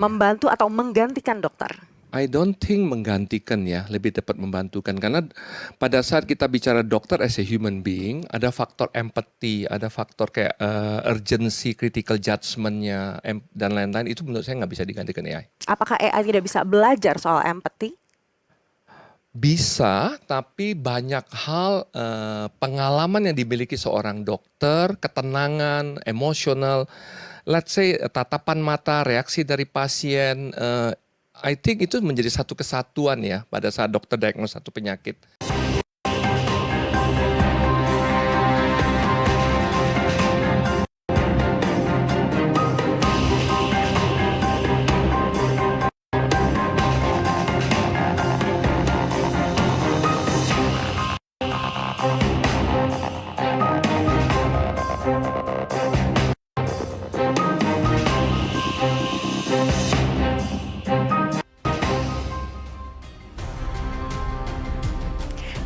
Membantu atau menggantikan dokter? I don't think menggantikan ya, lebih tepat membantukan. Karena pada saat kita bicara dokter as a human being, ada faktor empathy, ada faktor kayak urgency, critical judgment-nya, dan lain-lain. Itu menurut saya nggak bisa digantikan AI. Apakah AI tidak bisa belajar soal empati? Bisa, tapi banyak hal pengalaman yang dimiliki seorang dokter, ketenangan, emosional, let's say tatapan mata, reaksi dari pasien, I think itu menjadi satu kesatuan ya pada saat dokter diagnose satu penyakit.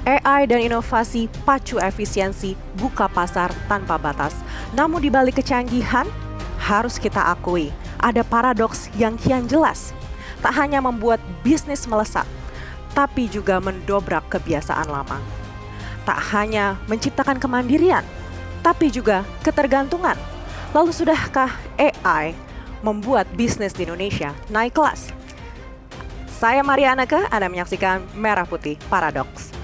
AI dan inovasi pacu efisiensi buka pasar tanpa batas. Namun di balik kecanggihan, harus kita akui, ada paradoks yang kian jelas. Tak hanya membuat bisnis melesat, tapi juga mendobrak kebiasaan lama. Tak hanya menciptakan kemandirian, tapi juga ketergantungan. Lalu sudahkah AI membuat bisnis di Indonesia naik kelas? Saya Maria Aneke, Anda menyaksikan Merah Putih Paradoks.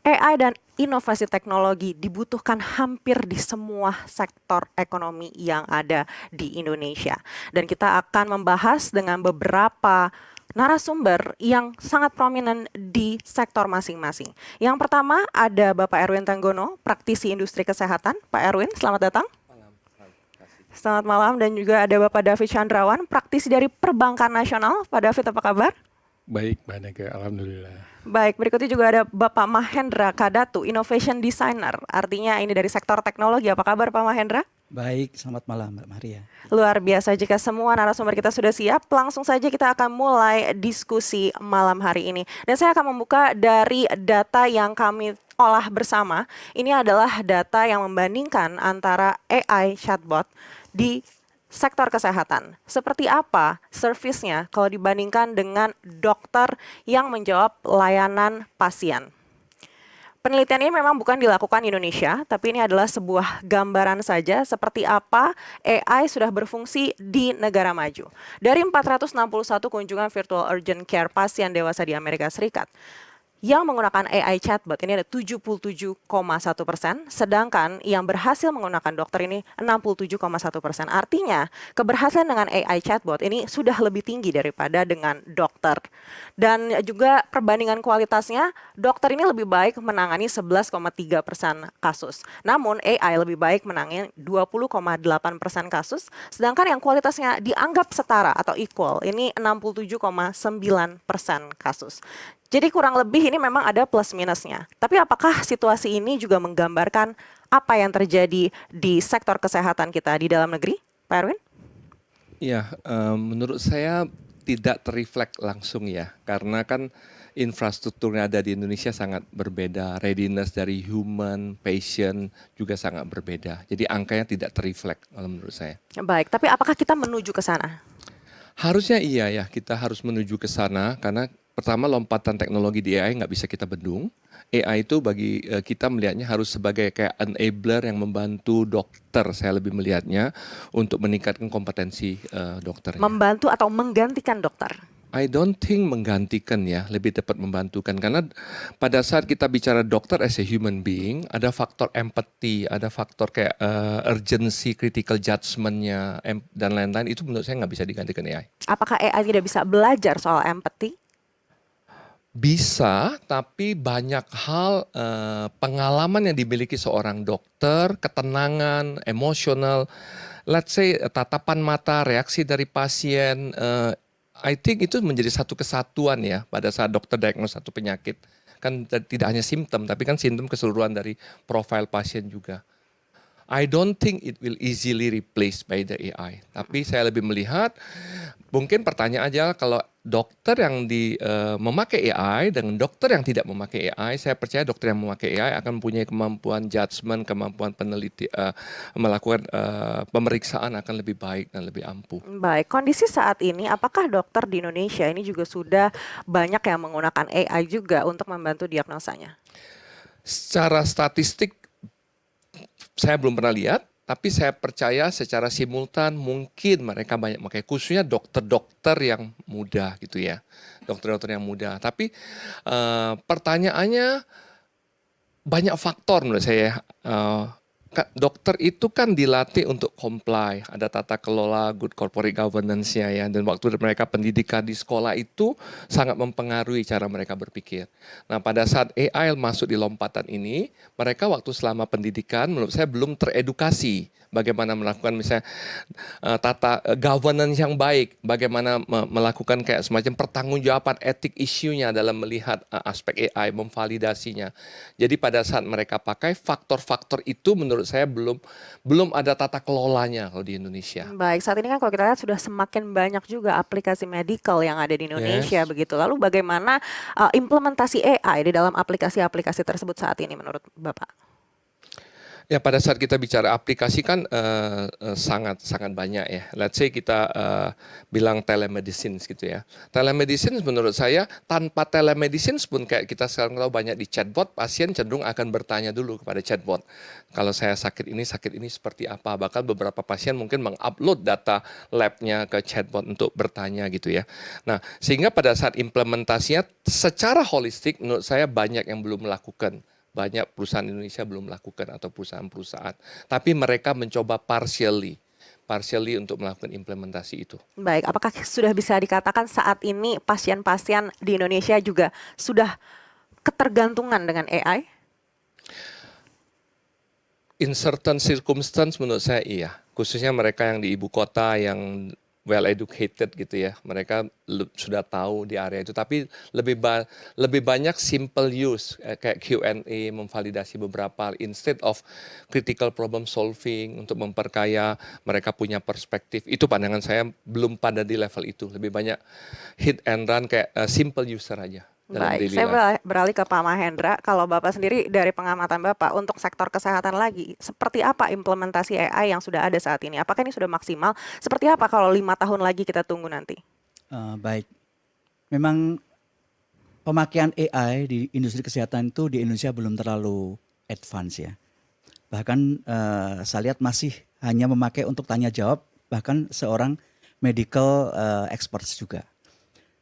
AI dan inovasi teknologi dibutuhkan hampir di semua sektor ekonomi yang ada di Indonesia. Dan kita akan membahas dengan beberapa narasumber yang sangat prominent di sektor masing-masing. Yang pertama ada Bapak Erwin Tenggono, praktisi industri kesehatan. Pak Erwin, selamat datang. Selamat malam. Dan juga ada Bapak David Chandrawan, praktisi dari Perbankan Nasional. Pak David, apa kabar? Baik, Mbak Neke, alhamdulillah. Baik, berikutnya juga ada Bapak Mahendra Kadatu, Innovation Designer. Artinya ini dari sektor teknologi. Apa kabar Pak Mahendra? Baik, selamat malam Mbak Maria. Luar biasa, jika semua narasumber kita sudah siap, langsung saja kita akan mulai diskusi malam hari ini. Dan saya akan membuka dari data yang kami olah bersama. Ini adalah data yang membandingkan antara AI chatbot di sektor kesehatan. Seperti apa servisnya kalau dibandingkan dengan dokter yang menjawab layanan pasien? Penelitian ini memang bukan dilakukan di Indonesia, tapi ini adalah sebuah gambaran saja seperti apa AI sudah berfungsi di negara maju. Dari 461 kunjungan virtual urgent care pasien dewasa di Amerika Serikat, yang menggunakan AI chatbot ini ada 77,1%, sedangkan yang berhasil menggunakan dokter ini 67,1%. Artinya keberhasilan dengan AI chatbot ini sudah lebih tinggi daripada dengan dokter. Dan juga perbandingan kualitasnya, dokter ini lebih baik menangani 11,3% kasus. Namun AI lebih baik menangani 20,8% kasus, sedangkan yang kualitasnya dianggap setara atau equal ini 67,9% kasus. Jadi kurang lebih ini memang ada plus minusnya. Tapi apakah situasi ini juga menggambarkan apa yang terjadi di sektor kesehatan kita di dalam negeri, Pak Erwin? Ya, menurut saya tidak terreflek langsung ya, karena kan infrastrukturnya ada di Indonesia sangat berbeda, readiness dari human, patient juga sangat berbeda. Jadi angkanya tidak terreflek kalau menurut saya. Baik, tapi apakah kita menuju ke sana? Harusnya iya ya, kita harus menuju ke sana karena pertama lompatan teknologi di AI nggak bisa kita bendung. AI itu bagi kita melihatnya harus sebagai kayak enabler yang membantu dokter, saya lebih melihatnya untuk meningkatkan kompetensi dokternya. Membantu atau menggantikan dokter? I don't think menggantikan ya, lebih tepat membantukan. Karena pada saat kita bicara dokter as a human being, ada faktor empathy, ada faktor kayak urgency, critical judgment-nya, dan lain-lain. Itu menurut saya nggak bisa digantikan AI. Apakah AI tidak bisa belajar soal empati? Bisa, tapi banyak hal pengalaman yang dimiliki seorang dokter, ketenangan, emosional, let's say tatapan mata, reaksi dari pasien, I think itu menjadi satu kesatuan ya pada saat dokter diagnose satu penyakit. Kan tidak hanya simptom, tapi kan simptom keseluruhan dari profil pasien juga. I don't think it will easily replaced by the AI. Tapi saya lebih melihat mungkin pertanyaan aja kalau dokter yang memakai AI dengan dokter yang tidak memakai AI, saya percaya dokter yang memakai AI akan mempunyai kemampuan judgement, kemampuan melakukan pemeriksaan akan lebih baik dan lebih ampuh. Baik, kondisi saat ini apakah dokter di Indonesia ini juga sudah banyak yang menggunakan AI juga untuk membantu diagnosanya? Secara statistik saya belum pernah lihat, tapi saya percaya secara simultan mungkin mereka banyak memakai, khususnya dokter-dokter yang muda gitu ya, dokter-dokter yang muda. Tapi pertanyaannya banyak faktor menurut saya. Dokter itu kan dilatih untuk comply, ada tata kelola, good corporate governance-nya ya, dan waktu mereka pendidikan di sekolah itu sangat mempengaruhi cara mereka berpikir. Nah, pada saat AI masuk di lompatan ini, mereka waktu selama pendidikan menurut saya belum teredukasi bagaimana melakukan misalnya tata governance yang baik, bagaimana melakukan kayak semacam pertanggungjawaban etik isunya dalam melihat aspek AI, memvalidasinya. Jadi pada saat mereka pakai faktor-faktor itu menurut saya belum ada tata kelolanya kalau di Indonesia. Baik, saat ini kan kalau kita lihat sudah semakin banyak juga aplikasi medical yang ada di Indonesia Yes. begitu. Lalu bagaimana implementasi AI di dalam aplikasi-aplikasi tersebut saat ini menurut Bapak? Ya pada saat kita bicara aplikasi kan sangat banyak ya. Let's say kita bilang telemedicine gitu ya. Telemedicine menurut saya tanpa telemedicine pun kayak kita sekarang tahu banyak di chatbot, pasien cenderung akan bertanya dulu kepada chatbot. Kalau saya sakit ini seperti apa. Bahkan beberapa pasien mungkin mengupload data labnya ke chatbot untuk bertanya gitu ya. Nah sehingga pada saat implementasinya secara holistik menurut saya banyak yang belum melakukan. Banyak perusahaan Indonesia belum melakukan atau perusahaan-perusahaan. Tapi mereka mencoba partially untuk melakukan implementasi itu. Baik, apakah sudah bisa dikatakan saat ini pasien-pasien di Indonesia juga sudah ketergantungan dengan AI? In certain circumstance menurut saya iya. Khususnya mereka yang di ibu kota yang well educated gitu ya. Mereka sudah tahu di area itu. Tapi lebih banyak simple use kayak Q&A, memvalidasi beberapa instead of critical problem solving untuk memperkaya mereka punya perspektif. Itu pandangan saya belum pada di level itu. Lebih banyak hit and run kayak simple user aja dalam Baik, daily saya life. beralih ke Pak Mahendra. Kalau Bapak sendiri dari pengamatan Bapak untuk sektor kesehatan lagi, seperti apa implementasi AI yang sudah ada saat ini? Apakah ini sudah maksimal? Seperti apa kalau 5 tahun lagi kita tunggu nanti? Baik, memang pemakaian AI di industri kesehatan itu di Indonesia belum terlalu advance ya. Bahkan saya lihat masih hanya memakai untuk tanya jawab, bahkan seorang medical experts juga.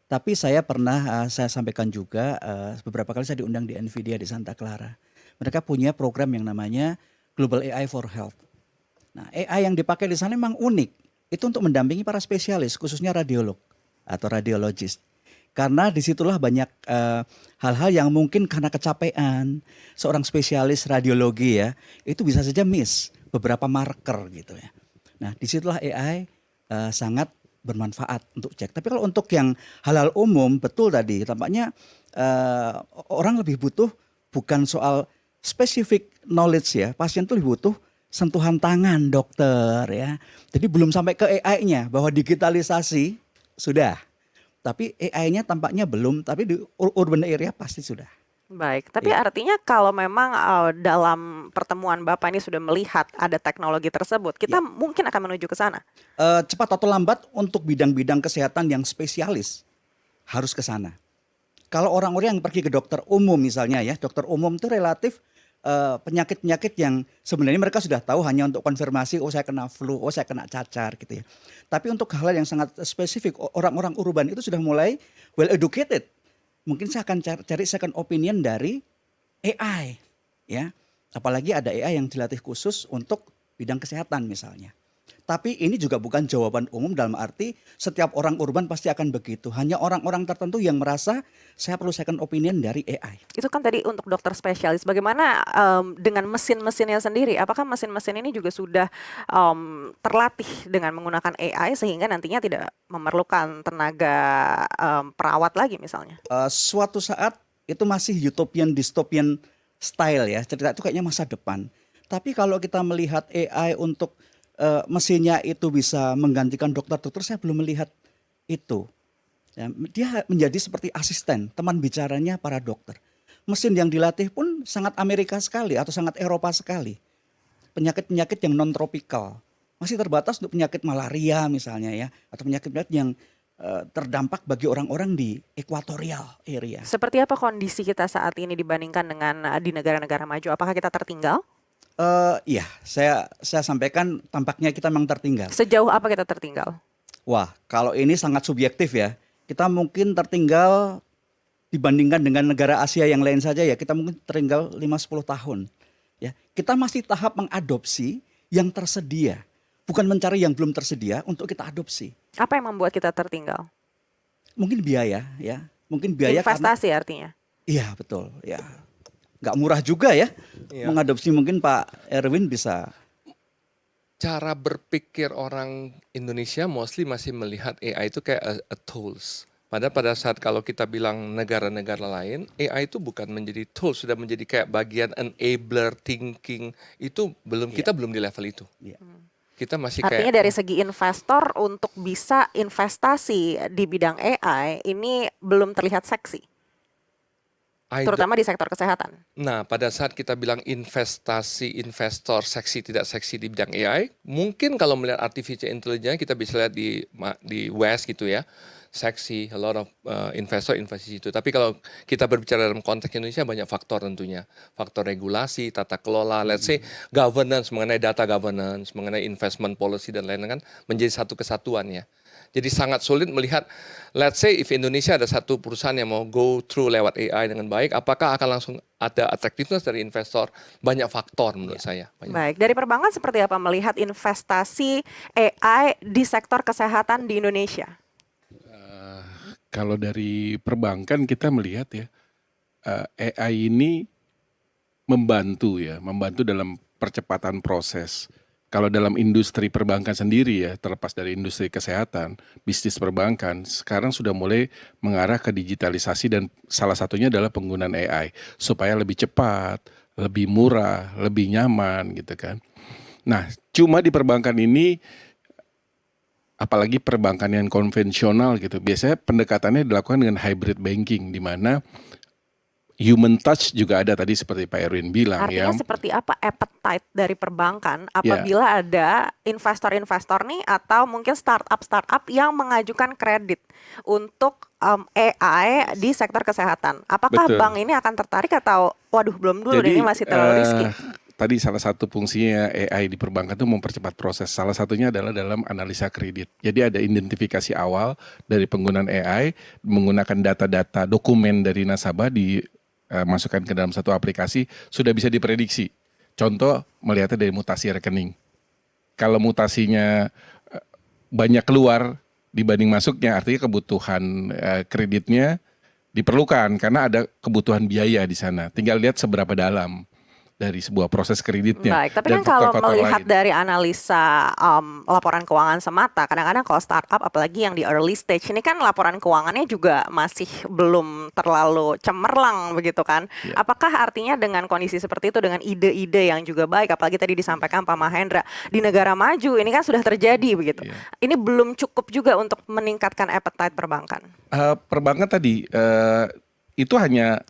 Tapi saya pernah saya sampaikan juga beberapa kali saya diundang di NVIDIA di Santa Clara. Mereka punya program yang namanya Global AI for Health. Nah, AI yang dipakai di sana memang unik. Itu untuk mendampingi para spesialis, khususnya radiolog atau radiologis. Karena disitulah banyak hal-hal yang mungkin karena kecapean seorang spesialis radiologi ya, itu bisa saja miss beberapa marker gitu ya. Nah, disitulah AI sangat bermanfaat untuk cek. Tapi kalau untuk yang halal umum, betul tadi, tampaknya orang lebih butuh bukan soal specific knowledge ya, pasien itu lebih butuh sentuhan tangan dokter ya. Jadi belum sampai ke AI-nya bahwa digitalisasi sudah. Tapi AI-nya tampaknya belum, tapi di urban area pasti sudah. Baik, tapi Iya. artinya kalau memang dalam pertemuan Bapak ini sudah melihat ada teknologi tersebut, kita mungkin akan menuju ke sana. Cepat atau lambat untuk bidang-bidang kesehatan yang spesialis harus ke sana. Kalau orang-orang yang pergi ke dokter umum misalnya ya, dokter umum itu relatif penyakit-penyakit yang sebenarnya mereka sudah tahu hanya untuk konfirmasi, oh saya kena flu, oh saya kena cacar gitu ya. Tapi untuk hal yang sangat spesifik, orang-orang urban itu sudah mulai well educated. Mungkin saya akan cari second opinion dari AI ya. Apalagi ada AI yang dilatih khusus untuk bidang kesehatan misalnya. Tapi ini juga bukan jawaban umum dalam arti setiap orang urban pasti akan begitu. Hanya orang-orang tertentu yang merasa saya perlu second opinion dari AI. Itu kan tadi untuk dokter spesialis. Bagaimana dengan mesin-mesinnya sendiri? Apakah mesin-mesin ini juga sudah terlatih dengan menggunakan AI sehingga nantinya tidak memerlukan tenaga perawat lagi misalnya? Suatu saat itu masih utopian dystopian style ya. Cerita itu kayaknya masa depan. Tapi kalau kita melihat AI untuk mesinnya itu bisa menggantikan dokter-dokter, saya belum melihat itu. Ya, dia menjadi seperti asisten, teman bicaranya para dokter. Mesin yang dilatih pun sangat Amerika sekali atau sangat Eropa sekali. Penyakit-penyakit yang non tropikal masih terbatas untuk penyakit malaria misalnya ya, atau penyakit-penyakit yang terdampak bagi orang-orang di equatorial area. Seperti apa kondisi kita saat ini dibandingkan dengan di negara-negara maju? Apakah kita tertinggal? Iya, saya sampaikan tampaknya kita memang tertinggal. Sejauh apa kita tertinggal? Wah, kalau ini sangat subjektif ya. Kita mungkin tertinggal dibandingkan dengan negara Asia yang lain saja ya, kita mungkin tertinggal 5-10 tahun. Ya, kita masih tahap mengadopsi yang tersedia, bukan mencari yang belum tersedia untuk kita adopsi. Apa yang membuat kita tertinggal? Mungkin biaya ya, mungkin biaya Investasi artinya. iya betul ya. Nggak murah juga ya mengadopsi, mungkin Pak Erwin bisa. Cara berpikir orang Indonesia mostly masih melihat AI itu kayak a tools. Padahal pada saat kalau kita bilang negara-negara lain, AI itu bukan menjadi tools, sudah menjadi kayak bagian enabler thinking. Itu kita belum di level itu. Iya. Kita masih Artinya kayak dari segi investor untuk bisa investasi di bidang AI ini belum terlihat seksi, I terutama di sektor kesehatan. Nah, pada saat kita bilang investasi, investor seksi tidak seksi di bidang AI, mungkin kalau melihat artificial intelligence kita bisa lihat di West gitu ya, seksi, a lot of investor investasi itu. Tapi kalau kita berbicara dalam konteks Indonesia banyak faktor tentunya, faktor regulasi, tata kelola, let's say governance, mengenai data governance, mengenai investment policy dan lain-lain kan menjadi satu kesatuan ya. Jadi sangat sulit melihat, let's say if Indonesia ada satu perusahaan yang mau go through lewat AI dengan baik, apakah akan langsung ada attractiveness dari investor? Banyak faktor menurut saya. Baik, dari perbankan seperti apa melihat investasi AI di sektor kesehatan di Indonesia? Kalau dari perbankan kita melihat ya, AI ini membantu dalam percepatan proses. Kalau dalam industri perbankan sendiri ya, terlepas dari industri kesehatan, bisnis perbankan sekarang sudah mulai mengarah ke digitalisasi dan salah satunya adalah penggunaan AI supaya lebih cepat, lebih murah, lebih nyaman gitu kan. Nah, cuma di perbankan ini, apalagi perbankan yang konvensional gitu, biasanya pendekatannya dilakukan dengan hybrid banking di mana human touch juga ada tadi seperti Pak Erwin bilang. Artinya ya. seperti apa appetite dari perbankan apabila ada investor-investor nih atau mungkin startup yang mengajukan kredit untuk AI di sektor kesehatan. Apakah Betul. bank ini akan tertarik atau waduh belum dulu ini masih terlalu risky? Tadi salah satu fungsinya AI di perbankan itu mempercepat proses. Salah satunya adalah dalam analisa kredit. Jadi ada identifikasi awal dari penggunaan AI menggunakan data-data dokumen dari nasabah masukkan ke dalam satu aplikasi, sudah bisa diprediksi. Contoh melihatnya dari mutasi rekening. Kalau mutasinya banyak keluar dibanding masuknya, artinya kebutuhan kreditnya diperlukan karena ada kebutuhan biaya di sana. Tinggal lihat seberapa dalam dari sebuah proses kreditnya. Baik, tapi dan kan kalau faktor-faktor melihat lain. dari analisa laporan keuangan semata, kadang-kadang kalau startup apalagi yang di early stage ini kan laporan keuangannya juga masih belum terlalu cemerlang begitu kan. Ya. Apakah artinya dengan kondisi seperti itu, dengan ide-ide yang juga baik, apalagi tadi disampaikan Pak Mahendra, di negara maju ini kan sudah terjadi begitu. Ya. Ini belum cukup juga untuk meningkatkan appetite perbankan. Perbankan tadi itu hanya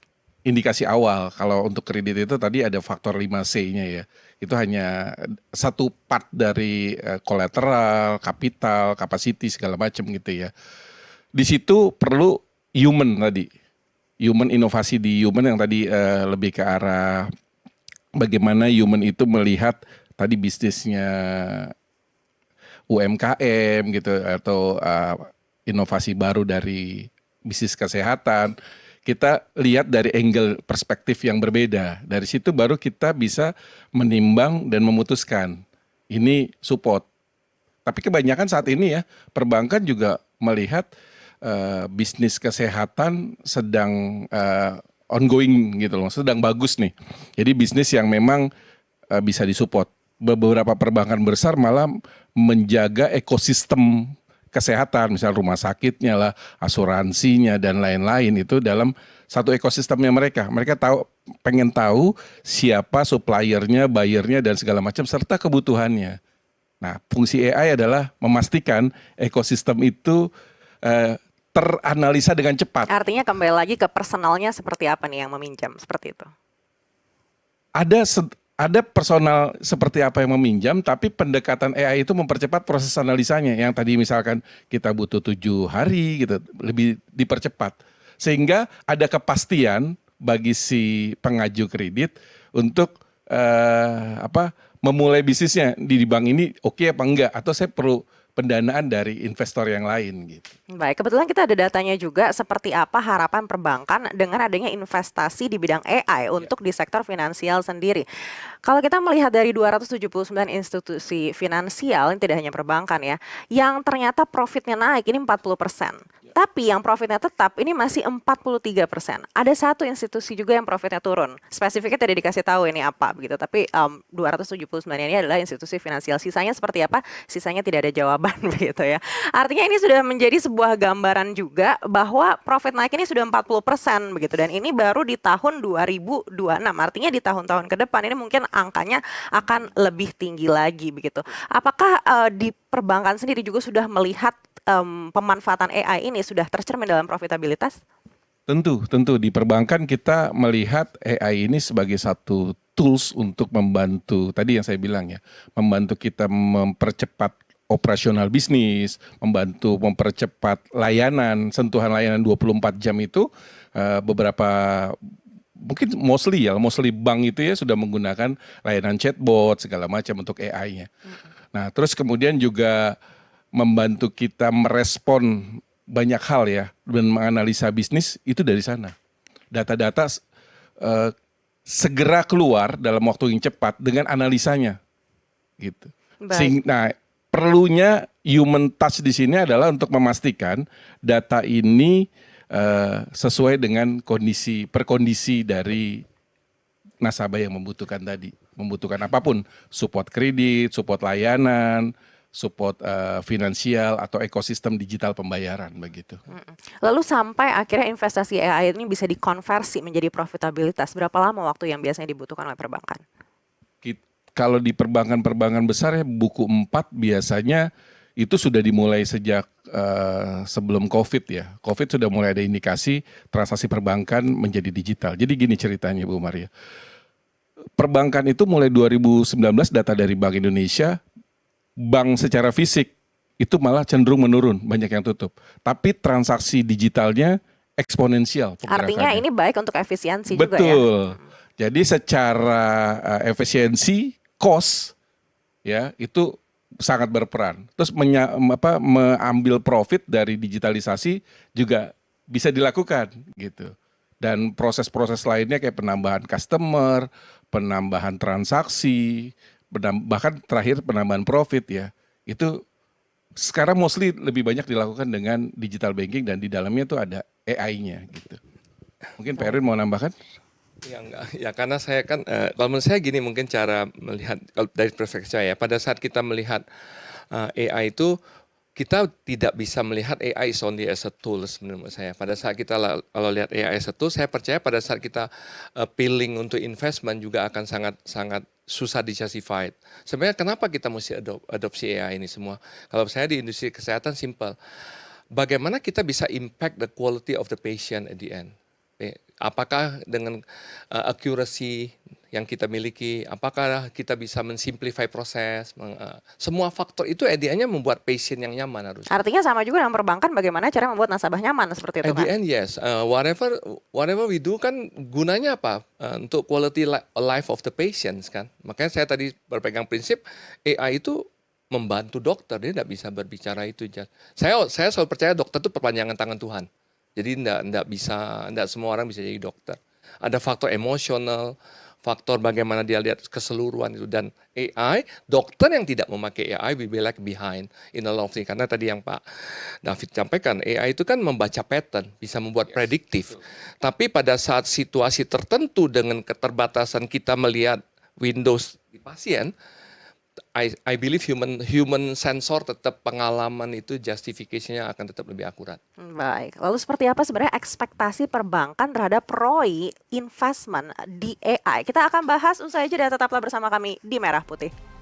indikasi awal. Kalau untuk kredit itu tadi ada faktor 5C-nya ya. Itu hanya satu part dari kolateral, kapital, capacity segala macam gitu ya. Di situ perlu human tadi. Human, inovasi di human yang tadi lebih ke arah bagaimana human itu melihat tadi bisnisnya UMKM gitu atau inovasi baru dari bisnis kesehatan. Kita lihat dari angle perspektif yang berbeda. Dari situ baru kita bisa menimbang dan memutuskan. Ini support. Tapi kebanyakan saat ini ya, perbankan juga melihat bisnis kesehatan sedang ongoing gitu loh, sedang bagus nih. Jadi bisnis yang memang bisa disupport. Beberapa perbankan besar malah menjaga ekosistem kesehatan, misal rumah sakitnya lah, asuransinya dan lain-lain itu dalam satu ekosistemnya mereka. Mereka pengen tahu siapa suppliernya, buyernya dan segala macam serta kebutuhannya. Nah, fungsi AI adalah memastikan ekosistem itu teranalisa dengan cepat. Artinya kembali lagi ke personalnya seperti apa nih yang meminjam, seperti itu. Ada personal seperti apa yang meminjam, tapi pendekatan AI itu mempercepat proses analisanya. Yang tadi misalkan kita butuh 7 hari gitu, lebih dipercepat. Sehingga ada kepastian bagi si pengaju kredit untuk memulai bisnisnya di bank ini oke apa enggak, atau saya perlu pendanaan dari investor yang lain gitu. Baik, kebetulan kita ada datanya juga seperti apa harapan perbankan dengan adanya investasi di bidang AI untuk di sektor finansial sendiri. Kalau kita melihat dari 279 institusi finansial, ini tidak hanya perbankan ya, yang ternyata profitnya naik ini 40%. Tapi yang profitnya tetap ini masih 43%. Ada satu institusi juga yang profitnya turun. Spesifiknya tidak dikasih tahu ini apa begitu. Tapi 279 ini adalah institusi finansial. Sisanya seperti apa? Sisanya tidak ada jawaban begitu ya. Artinya ini sudah menjadi sebuah gambaran juga bahwa profit naik ini sudah 40% begitu. Dan ini baru di tahun 2026. Artinya di tahun-tahun ke depan ini mungkin angkanya akan lebih tinggi lagi begitu. Apakah di perbankan sendiri juga sudah melihat pemanfaatan AI ini sudah tercermin dalam profitabilitas? Tentu di perbankan kita melihat AI ini sebagai satu tools untuk membantu, tadi yang saya bilang ya, membantu kita mempercepat operasional bisnis, membantu mempercepat layanan, sentuhan layanan 24 jam itu beberapa mungkin mostly bank itu ya sudah menggunakan layanan chatbot segala macam untuk AI-nya. Nah, terus kemudian juga membantu kita merespon banyak hal ya dan menganalisa bisnis itu dari sana. Data-data segera keluar dalam waktu yang cepat dengan analisanya, gitu. Nah, perlunya human touch di sini adalah untuk memastikan data ini sesuai dengan perkondisi dari nasabah yang membutuhkan tadi, membutuhkan apapun, support kredit, support layanan, support finansial atau ekosistem digital pembayaran begitu. Lalu sampai akhirnya investasi AI ini bisa dikonversi menjadi profitabilitas, berapa lama waktu yang biasanya dibutuhkan oleh perbankan? Kalau di perbankan besar ya buku 4 biasanya itu sudah dimulai sejak sebelum COVID ya. COVID sudah mulai ada indikasi transaksi perbankan menjadi digital. Jadi gini ceritanya Bu Maria. Perbankan itu mulai 2019 data dari Bank Indonesia, bank secara fisik itu malah cenderung menurun, banyak yang tutup. Tapi transaksi digitalnya eksponensial. Artinya ini baik untuk efisiensi juga ya? Betul. Jadi secara efisiensi, cost ya itu sangat berperan. Terus mengambil profit dari digitalisasi juga bisa dilakukan gitu. Dan proses-proses lainnya kayak penambahan customer, penambahan transaksi, bahkan terakhir penambahan profit ya, itu sekarang mostly lebih banyak dilakukan dengan digital banking dan di dalamnya tuh ada AI-nya gitu. Mungkin Pak Erwin mau nambahkan? Ya enggak, ya karena saya kan, kalau menurut saya gini mungkin cara melihat dari perspektif saya, pada saat kita melihat AI itu, kita tidak bisa melihat AI is only as a tool menurut saya. Pada saat kita kalau lihat AI as a tool, saya percaya pada saat kita pilih untuk investment juga akan sangat susah di-justified. Sebenarnya kenapa kita mesti adopsi AI ini semua? Kalau saya di industri kesehatan simple. Bagaimana kita bisa impact the quality of the patient at the end? Apakah dengan accuracy yang kita miliki, apakah kita bisa mensimplify proses, semua faktor itu idenya membuat patient yang nyaman harus. Artinya sama juga dengan perbankan, bagaimana cara membuat nasabah nyaman seperti itu kan? At the end yes, whatever we do kan gunanya apa? Untuk quality life of the patients kan. Makanya saya tadi berpegang prinsip AI itu membantu dokter, dia tidak bisa berbicara itu. Saya selalu percaya dokter itu perpanjangan tangan Tuhan. Jadi tidak semua orang bisa jadi dokter. Ada faktor emosional, faktor bagaimana dia lihat keseluruhan itu, dan AI, dokter yang tidak memakai AI will be like behind in a lot of things. Karena tadi yang Pak David sampaikan, AI itu kan membaca pattern, bisa membuat prediktif. Tapi pada saat situasi tertentu dengan keterbatasan kita melihat Windows di pasien, I believe human sensor tetap pengalaman itu justification-nya akan tetap lebih akurat. Baik, lalu seperti apa sebenarnya ekspektasi perbankan terhadap ROI investment di AI? Kita akan bahas usai jeda, tetaplah bersama kami di Merah Putih.